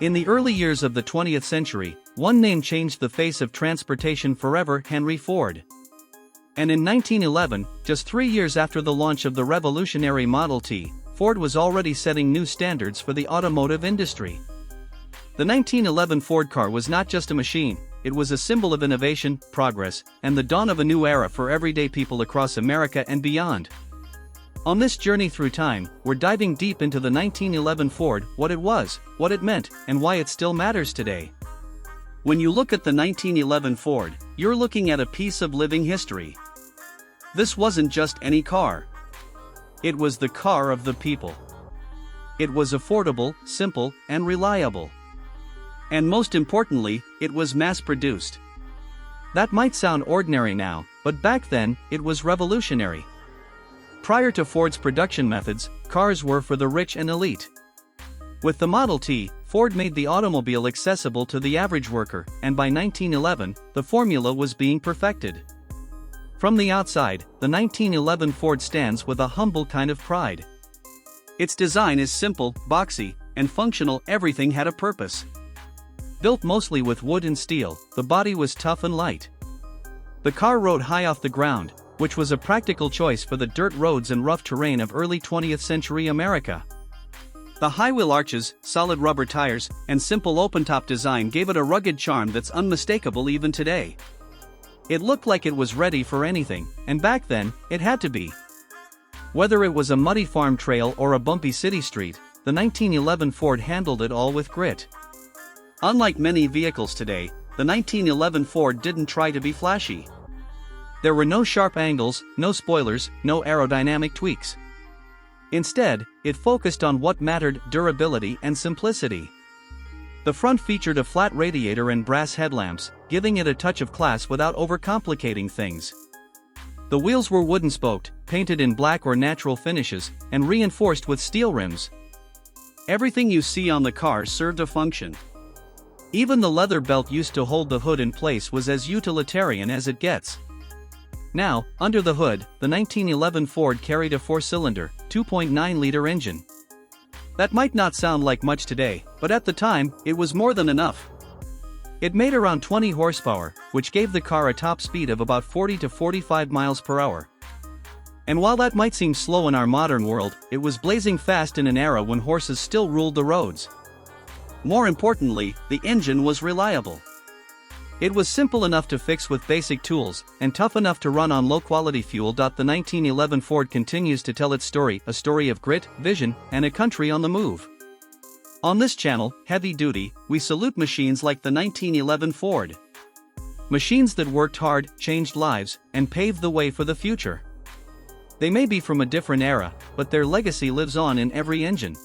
In the early years of the 20th century, one name changed the face of transportation forever: Henry Ford. And in 1911, just 3 years after the launch of the revolutionary Model T, Ford was already setting new standards for the automotive industry. The 1911 Ford car was not just a machine, it was a symbol of innovation, progress, and the dawn of a new era for everyday people across America and beyond. On this journey through time, we're diving deep into the 1911 Ford, what it was, what it meant, and why it still matters today. When you look at the 1911 Ford, you're looking at a piece of living history. This wasn't just any car. It was the car of the people. It was affordable, simple, and reliable. And most importantly, it was mass-produced. That might sound ordinary now, but back then, it was revolutionary. Prior to Ford's production methods, cars were for the rich and elite. With the Model T, Ford made the automobile accessible to the average worker, and by 1911, the formula was being perfected. From the outside, the 1911 Ford stands with a humble kind of pride. Its design is simple, boxy, and functional. Everything had a purpose. Built mostly with wood and steel, the body was tough and light. The car rode high off the ground, which was a practical choice for the dirt roads and rough terrain of early 20th century America. The high wheel arches, solid rubber tires, and simple open-top design gave it a rugged charm that's unmistakable even today. It looked like it was ready for anything, and back then, it had to be. Whether it was a muddy farm trail or a bumpy city street, the 1911 Ford handled it all with grit. Unlike many vehicles today, the 1911 Ford didn't try to be flashy. There were no sharp angles, no spoilers, no aerodynamic tweaks. Instead, it focused on what mattered: durability and simplicity. The front featured a flat radiator and brass headlamps, giving it a touch of class without overcomplicating things. The wheels were wooden-spoked, painted in black or natural finishes, and reinforced with steel rims. Everything you see on the car served a function. Even the leather belt used to hold the hood in place was as utilitarian as it gets. Now, under the hood, the 1911 Ford carried a 4-cylinder, 2.9-liter engine. That might not sound like much today, but at the time, it was more than enough. It made around 20 horsepower, which gave the car a top speed of about 40 to 45 miles per hour. And while that might seem slow in our modern world, it was blazing fast in an era when horses still ruled the roads. More importantly, the engine was reliable. It was simple enough to fix with basic tools, and tough enough to run on low-quality fuel. The 1911 Ford continues to tell its story, a story of grit, vision, and a country on the move. On this channel, Heavy Duty, we salute machines like the 1911 Ford. Machines that worked hard, changed lives, and paved the way for the future. They may be from a different era, but their legacy lives on in every engine,